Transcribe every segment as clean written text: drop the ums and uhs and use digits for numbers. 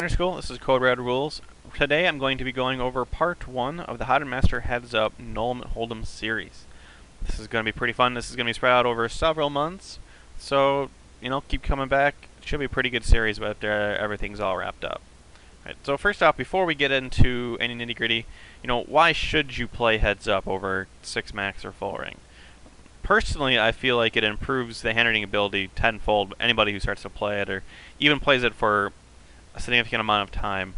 Beginner School. This is Code Red Rules. Today I'm going to be going over part 1 of the How to Master Hedzup Nullimet Hold'em series. This is going to be pretty fun. This is going to be spread out over several months. So, keep coming back. It should be a pretty good series after everything's all wrapped up. Right, so first off, before we get into any nitty-gritty, why should you play Hedzup over 6 max or full ring? Personally, I feel like it improves the handwriting ability tenfold. Anybody who starts to play it or even plays it for a significant amount of time.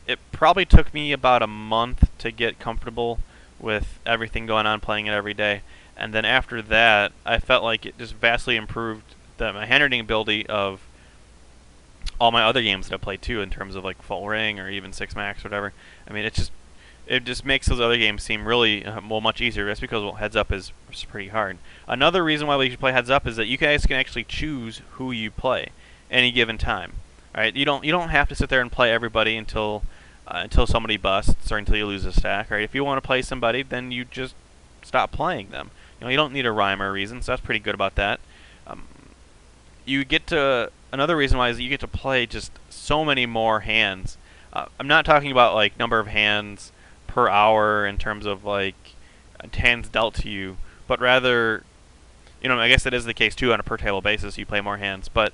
It probably took me about a month to get comfortable with everything going on, playing it every day. And then after that, I felt like it just vastly improved my handwriting ability of all my other games that I played too, in terms of like full ring or even 6 max or whatever. I mean, it just makes those other games seem really much easier. That's because Hedzup is pretty hard. Another reason why we should play Hedzup is that you guys can actually choose who you play any given time. Right? You don't have to sit there and play everybody until somebody busts or until you lose a stack. Right? If you want to play somebody, then you just stop playing them. You don't need a rhyme or a reason, so that's pretty good about that. You get to another reason why is that you get to play just so many more hands. I'm not talking about like number of hands per hour in terms of like hands dealt to you, but rather, I guess that is the case too on a per table basis. You play more hands, but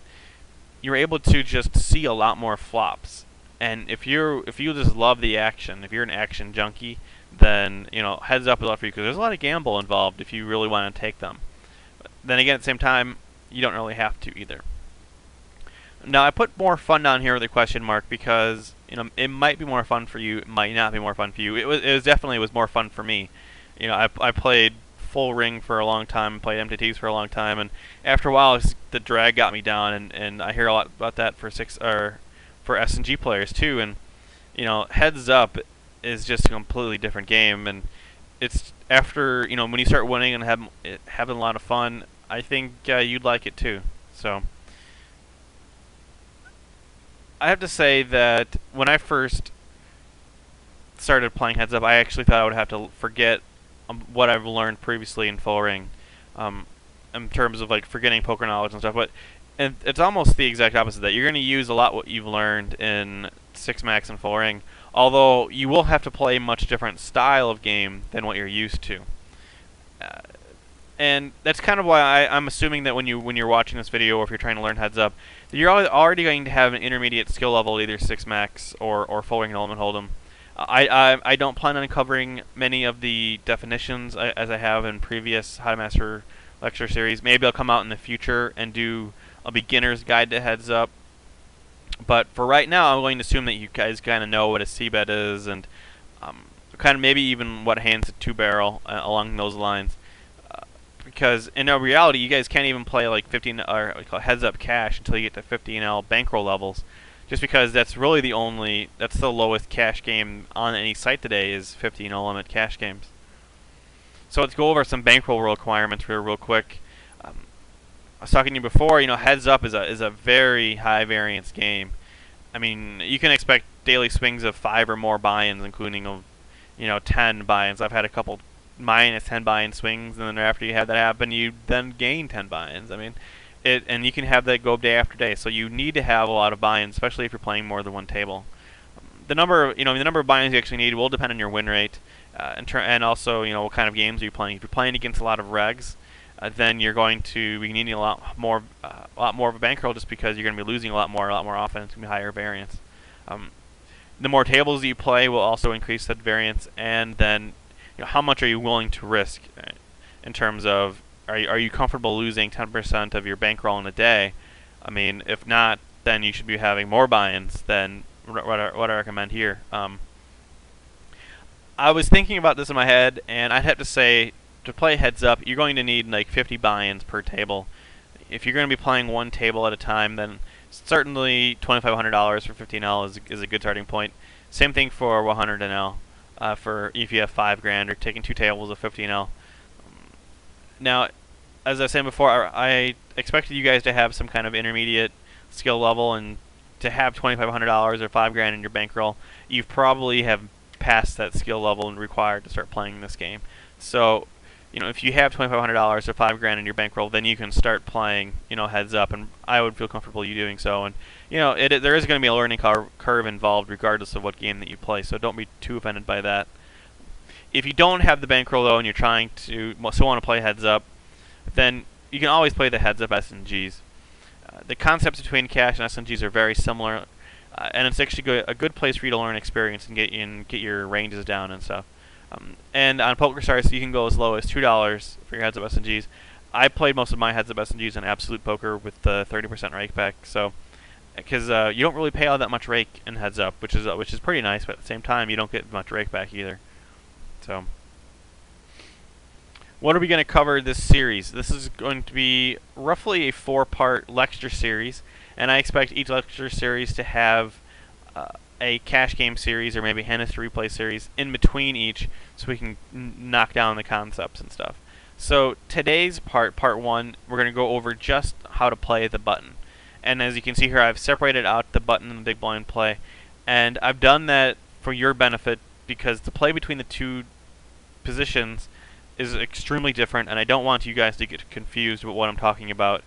you're able to just see a lot more flops. And if you just love the action, if you're an action junkie, then Hedzup is up for you because there's a lot of gamble involved if you really want to take them. But then again, at the same time, you don't really have to either. Now I put more fun down here with a question mark because it might be more fun for you, it might not be more fun for you. It was definitely more fun for me. I played full ring for a long time, played MTTs for a long time, and after a while the drag got me down, and I hear a lot about that for S&G players too. And Hedzup is just a completely different game, and it's after when you start winning and having a lot of fun, I think you'd like it too. So I have to say that when I first started playing Hedzup, I actually thought I would have to forget what I've learned previously in full ring, in terms of like forgetting poker knowledge and stuff. But it's almost the exact opposite. That you're going to use a lot what you've learned in 6 max and full ring, although you will have to play a much different style of game than what you're used to. And that's kind of why I'm assuming that when you're watching this video, or if you're trying to learn Hedzup, that you're already going to have an intermediate skill level, either 6 max or full ring Nullimet Hold'em. I don't plan on covering many of the definitions as I have in previous How to Master lecture series. Maybe I'll come out in the future and do a beginner's guide to Hedzup. But for right now, I'm going to assume that you guys kind of know what a C-bet is, and kind of maybe even what hands a 2-barrel along those lines. Because in reality, you guys can't even play like 15 or Hedzup cash until you get to 15L bankroll levels, just because that's really that's the lowest cash game on any site today is 15L limit cash games. So let's go over some bankroll requirements here real quick. I was talking to you before. Hedzup is a very high variance game. I mean, you can expect daily swings of 5 or more buy-ins, including 10 buy-ins. I've had a couple minus 10 buy-in swings, and then after you have that happen, you then gain 10 buy-ins. I mean, and you can have that go day after day. So you need to have a lot of buy-ins, especially if you're playing more than one table. The number of buy-ins you actually need will depend on your win rate, and also what kind of games are you playing. If you're playing against a lot of regs, then you're going to be needing a lot more of a bankroll, just because you're going to be losing a lot more often. It's going to be higher variance. The more tables you play will also increase that variance, and then how much are you willing to risk in terms of are you comfortable losing 10% of your bankroll in a day? I mean, if not, then you should be having more buy-ins than what I recommend here. I was thinking about this in my head, and I'd have to say, to play Hedzup, you're going to need like 50 buy-ins per table. If you're going to be playing one table at a time, then certainly $2,500 for 15L is a good starting point. Same thing for 100L. For if you have $5,000 or taking 2 tables of 15L. Now, as I was saying before, I expected you guys to have some kind of intermediate skill level, and to have $2,500 or $5,000 in your bankroll, you probably have passed that skill level and required to start playing this game. So if you have $2,500 or $5,000 in your bankroll, then you can start playing, heads up, and I would feel comfortable you doing so. And there is going to be a learning curve involved, regardless of what game that you play. So don't be too offended by that. If you don't have the bankroll though, and you're trying to still want to play heads up, then you can always play the heads up SNGs. The concepts between cash and SNGs are very similar, and it's actually a good place for you to learn experience and get your ranges down and stuff. And on PokerStars, you can go as low as $2 for your heads up SNGs. I played most of my heads up SNGs on Absolute Poker with the 30% rake back, so because you don't really pay all that much rake in heads up, which is pretty nice, but at the same time you don't get much rake back either. So, what are we going to cover this series? This is going to be roughly a 4-part lecture series, and I expect each lecture series to have a cash game series or maybe Hennis replay series in between each, so we can knock down the concepts and stuff. So today's part 1, we're going to go over just how to play the button. And as you can see here, I've separated out the button and the big blind play, and I've done that for your benefit because the play between the two positions is extremely different, and I don't want you guys to get confused with what I'm talking about,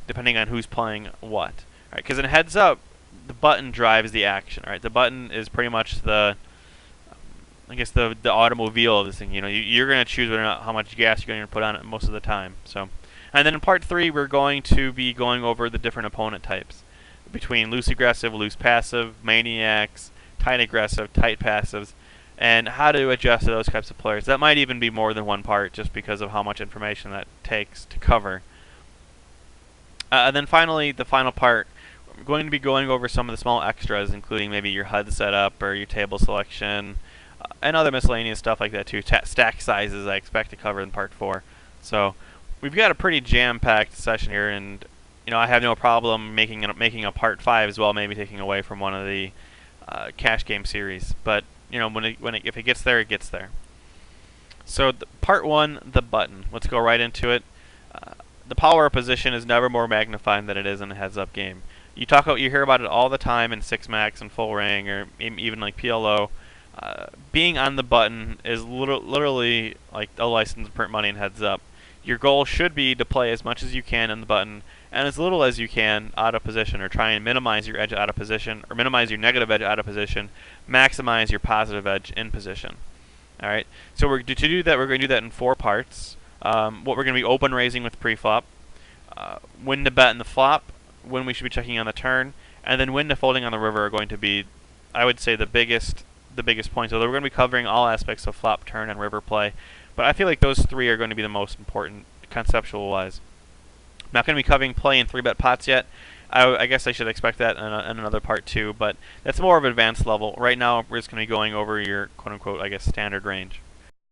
depending on who's playing what. Because in heads up, the button drives the action. Right, the button is pretty much the automobile of this thing. You're going to choose whether or not how much gas you're going to put on it most of the time. So, and then in part 3, we're going to be going over the different opponent types between loose aggressive, loose passive, maniacs, tight aggressive, tight passives, and how to adjust to those types of players. That might even be more than one part, just because of how much information that takes to cover. And then finally, the final part, we're going to be going over some of the small extras, including maybe your HUD setup or your table selection, and other miscellaneous stuff like that too. Stack sizes I expect to cover in part 4. So we've got a pretty jam-packed session here, and I have no problem making a part 5 as well, maybe taking away from one of the cash game series. But if it gets there, it gets there. So part 1, the button. Let's go right into it. The power of position is never more magnified than it is in a heads-up game. You hear about it all the time in 6-max and full ring, or even like PLO. Being on the button is literally like a license to print money in heads up. Your goal should be to play as much as you can on the button and as little as you can out of position, or try and minimize your edge out of position, or minimize your negative edge out of position, maximize your positive edge in position. All right. So to do that, we're going to do that in 4 parts. What we're going to be open raising with pre-flop, when to bet in the flop, when we should be checking on the turn, and then when to folding on the river are going to be, I would say, the biggest points. Although we're going to be covering all aspects of flop, turn, and river play, but I feel like those 3 are going to be the most important conceptual-wise. I'm not going to be covering play in 3-bet pots yet. I guess I should expect that in another part 2, but that's more of an advanced level. Right now, we're just going to be going over your quote-unquote, I guess, standard range.